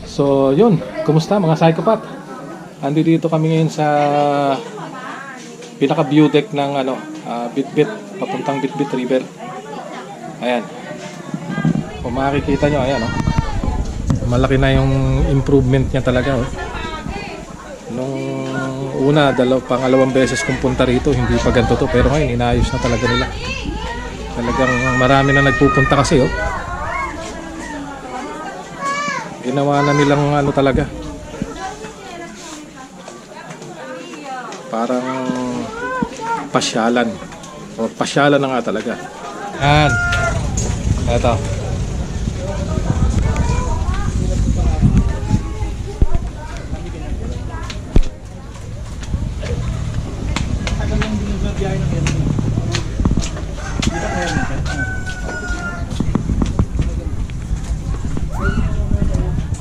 So, yun. Kumusta mga psychopath? Andito kami ngayon sa pinaka-view deck ng Bitbit, papuntang Bitbit River. Ayan. Kung makikita nyo, ayan, oh. Malaki na yung improvement niya talaga, oh. Nung una, pangalawang beses kong punta rito, hindi pa ganito to. Pero ngayon, inayos na talaga nila. Talagang marami na nagpupunta kasi, oh. Ginawa na nilang talaga. Parang pasyalan. O pasyalan na nga talaga. Yan. Eto.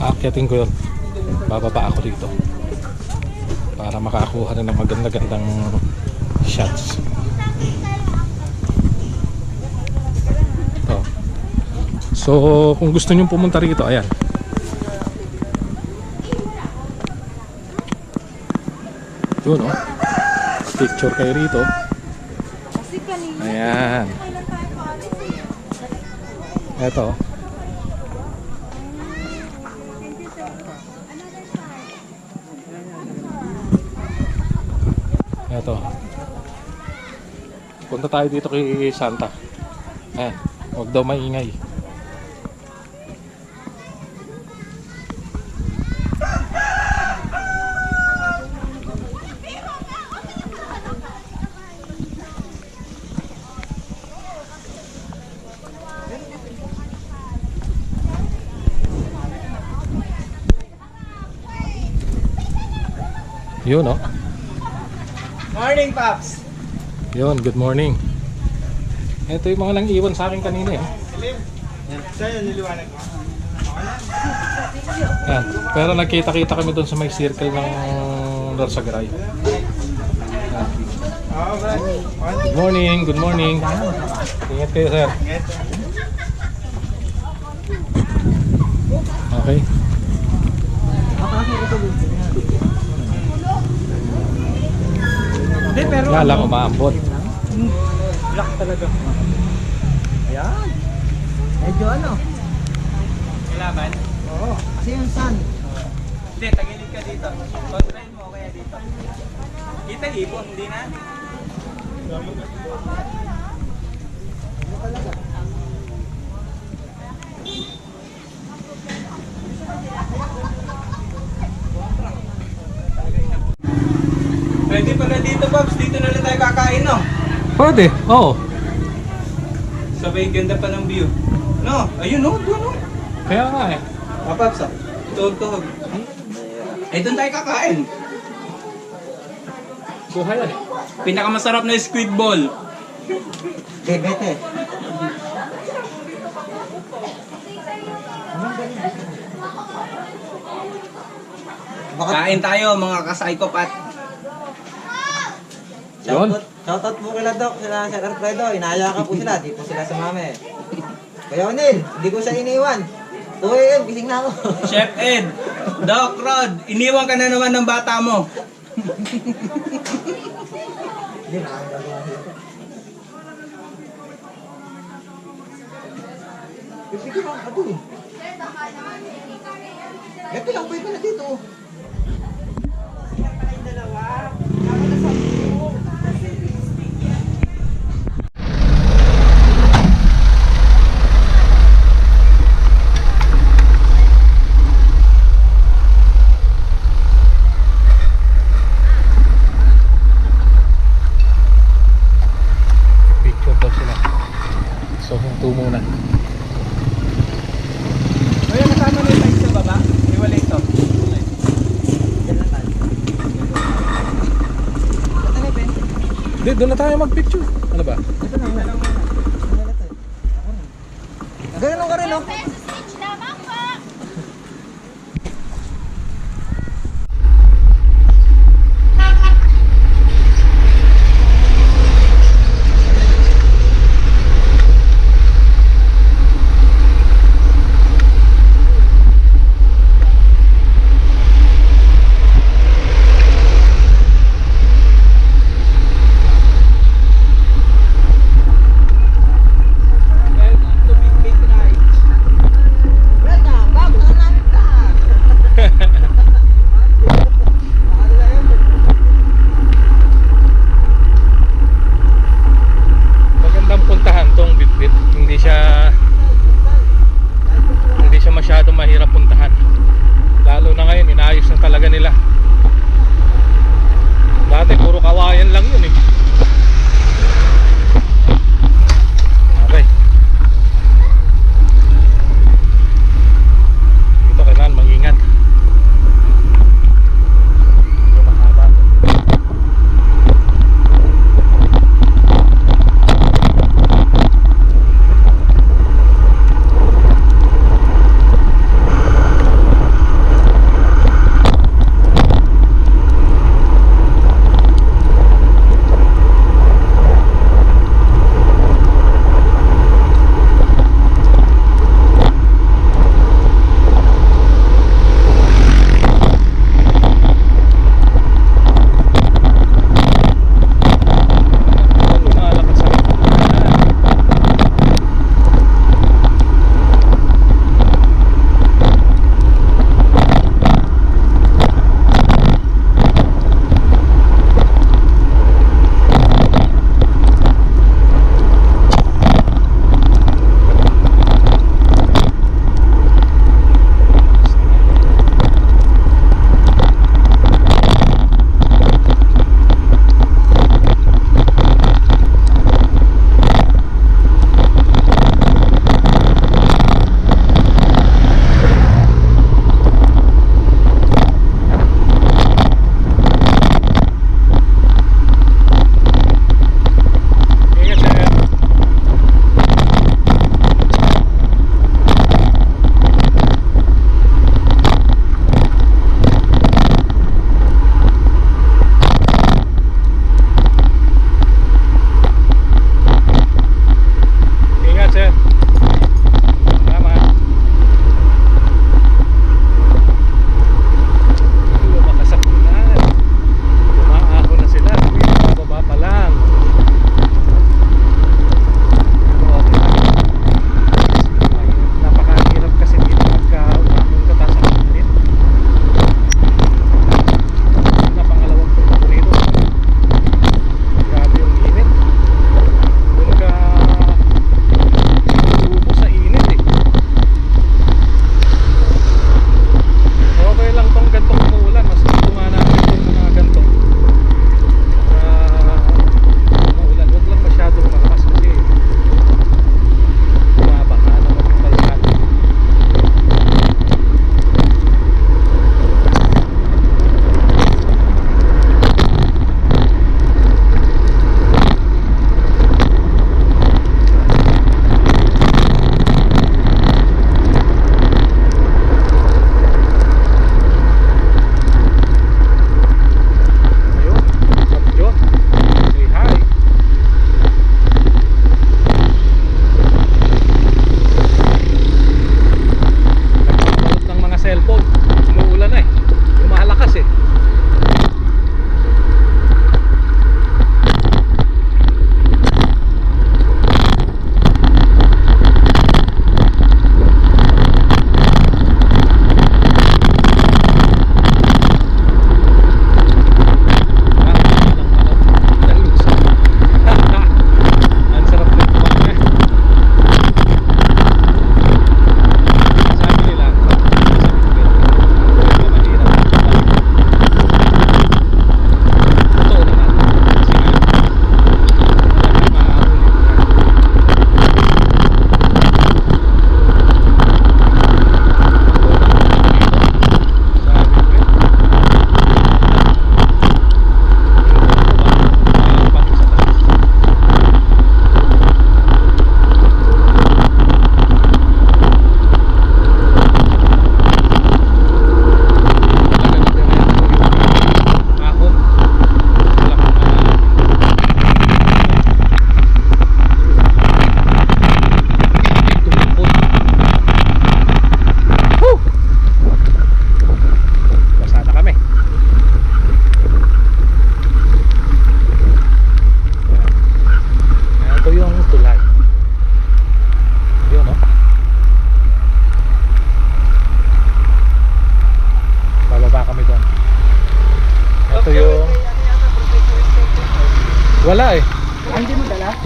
Aakyatin ko yun. Bababa ako dito para makakuha rin ng maganda-gandang shots. Ito. So kung gusto nyo pumunta rito, ayan, yun, oh. Picture kayo rito. Ayan. Ito. Ito. Punta tayo dito kay Santa. Huwag daw maingay. Yun, oh. Morning, Paps! Yun, good morning. Ito yung mga nang iwan sa akin kanina, eh. Sa'yo, niliwanag ko. Yan. Pero nagkita-kita kami doon sa may circle ng Dorsagaray. Yan. Good morning, good morning. Ingat kayo, sir. Okay. Pero Nga lang, umaambot. black talaga. Ayan. Medyo Kailaban? Oo. Kasi yung sun. Hindi, tagilid ka dito. Kontrahin mo kaya dito. Kita ibon, hindi na? Pwede pala dito, Pops. Dito na lang tayo kakain, no? Pwede, oo. Sabay ganda pa ng view. No, ayun, no? Doon, no? Kaya nga, eh. Pops, tuhog-tuhog. Eh, doon tayo kakain. Buhay yan. Pinakamasarap na squid ball. Bebete. Kain tayo, mga ka-psychopath. Yun. Shoutout po kila Doc, sila Sir Alfredo, inaya ka po sila, di po sila sumama eh. Kuya Onil, hindi ko siya iniwan. 2 AM, gising na ako. Chef Ed, Doc Rod, iniwan ka na naman ng bata mo. Hindi na, ang gagawa dito. Pipigil ang ado eh. Gabi lang, pwede na dito. Picture daw sila. So, hinto muna. Kaya kasama na yung sa baba, iwalay ito. Yan lang tayo. Hindi, doon na tayo mag-picture. Ano ba? Ito na, wala. Ganun ka rin, no?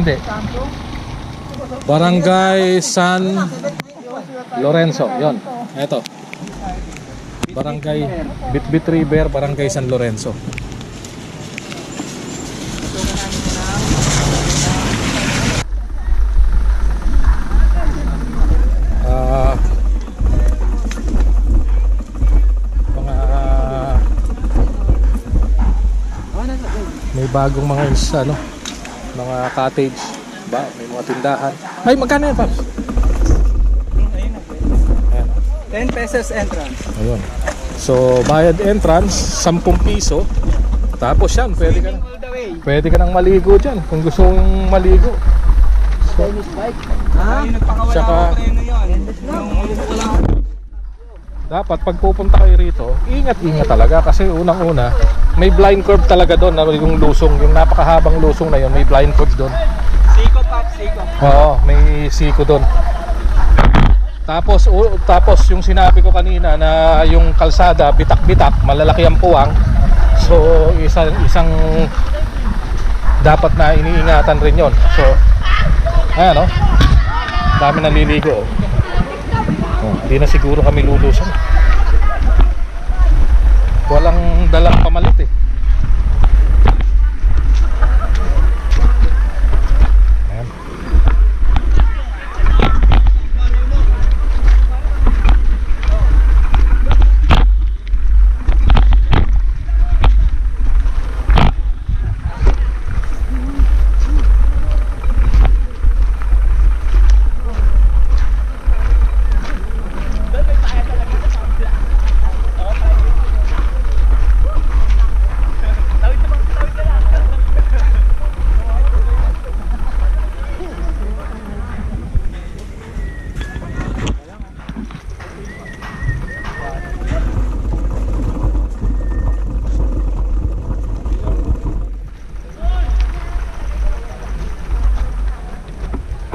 Hindi. Barangay San Lorenzo. Yon. Ito. Barangay Bitbit River, Barangay San Lorenzo. May bagong mga ano, mga cottage ba, may mga tindahan. Ay, magkano yan, Paps? Ayan. 10 pesos entrance. Ayun. So, bayad entrance, 10 piso. Tapos yan, All the way. pwede ka nang maligo dyan kung gusto mong maligo. Chinese bike. Ha? Yung nagpakawala Tsaka- ako preno yun. Yung Dapat pag pupunta kayo rito, ingat-ingat talaga kasi unang-una, may blind curve talaga doon na yung lusong, yung napakahabang lusong na yun, may blind curve doon. Siko, Pop, Siko. Oo, may siko doon. Tapos yung sinabi ko kanina na yung kalsada bitak-bitak, malalaki ang puwang. So isang dapat na iniingatan rin 'yon. So ayan, dami naliligo. Hindi na siguro kami lulusan. Walang dalang pamalit eh. Ayan.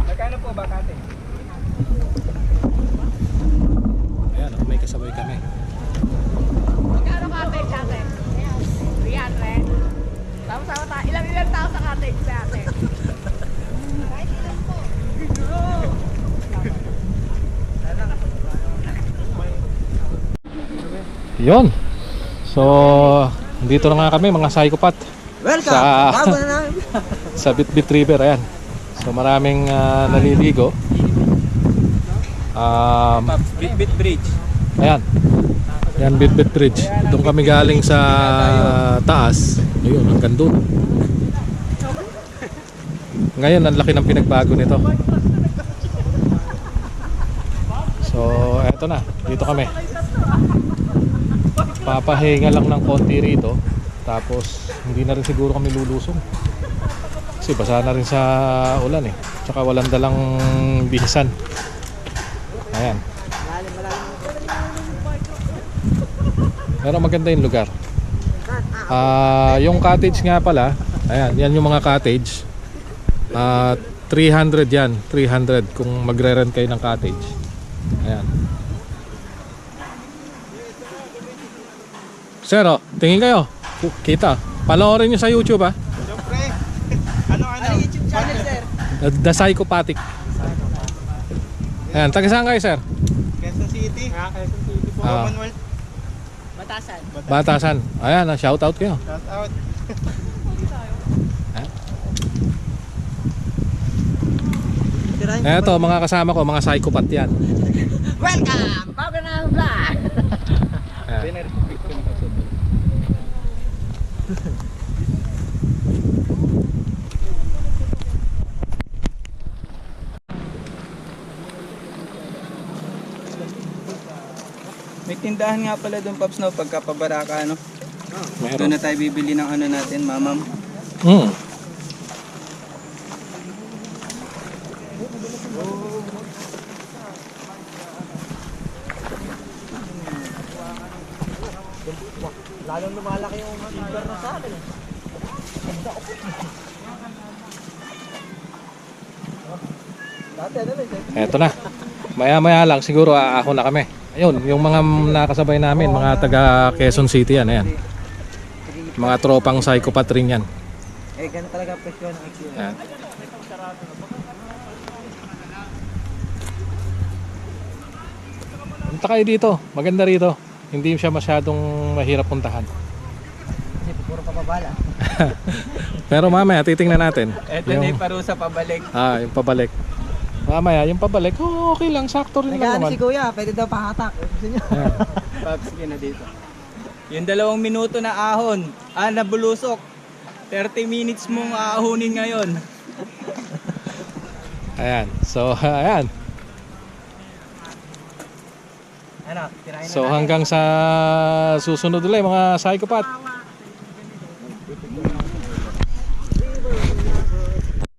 Magkano po ba, Kate? Ayan, may kasabay kami. Magkano cottage ate? 300. Sama-sama tayo. Ilang tao sa cottage sa ate? Kahit ilan po. Yun. So, dito na nga kami mga psychopath Welcome! Sa- Bago na namin. sa Bitbit River. Ayan. So, maraming naliligo. Bitbit Bridge. Ayan. Yan, Bitbit Bridge. Doon kami galing sa taas. Ayun, hanggang doon. Ngayon, ang laki ng pinagbago nito. So, eto na. Dito kami. Papahinga lang ng konti rito. Tapos, hindi na rin siguro kami lulusong. Kasi basa na rin sa ulan eh. Tsaka walang dalang bihisan. Ayan. Pero maganda yung lugar. Yung cottage nga pala, ayan, yan yung mga cottage. 300 yan, 300 kung magre-rent kayo ng cottage. Ayan. Sir, tingin kayo. Kita. Panoorin nyo sa YouTube ha. Siyempre. Ano? YouTube channel, sir? The Psychopathic. Ayan, taga saan kayo sir? Quezon City. Quezon City po. Ah. Commonwealth. Batasan. Batasan. Ayan, shout out kayo. Shout out. Eto, mga kasama ko, mga psychopath yan. Welcome! Bago na ang vlog! Ayan. May tindahan nga pala doon, Pops, no? Pagka pabaraka, no? Meron. Doon na tayo bibili ng ano natin, mamam. Hmm. Lalong lumalaki yung silver na sa akin. Dati ano ba? Eto na. Maya-maya lang siguro ako na kami. Ayun, yung mga nakasabay namin, mga taga Quezon City yan, ayan. Mga tropang psychopath rin yan. Eh, ganun talaga presyo ng XU. Ayan. Punta kayo dito. Maganda rito. Hindi siya masyadong mahirap puntahan. Kasi puro pababala. Pero mamaya titingnan natin. Eto na yung parusa pabalik. Yung pabalik. Mamaya yung pabalik, okay lang, sakto rin lang Nag-ano naman. si kuya, pwede daw pahatak. Gusto niyo? Ayan. Paps, sige na dito. Yung 2 minuto na ahon, nabulusok. 30 minutes mong aahonin ngayon. Ayan. So, ayan. Ano, tirahin na So natin. hanggang sa susunod ulit mga psychopath.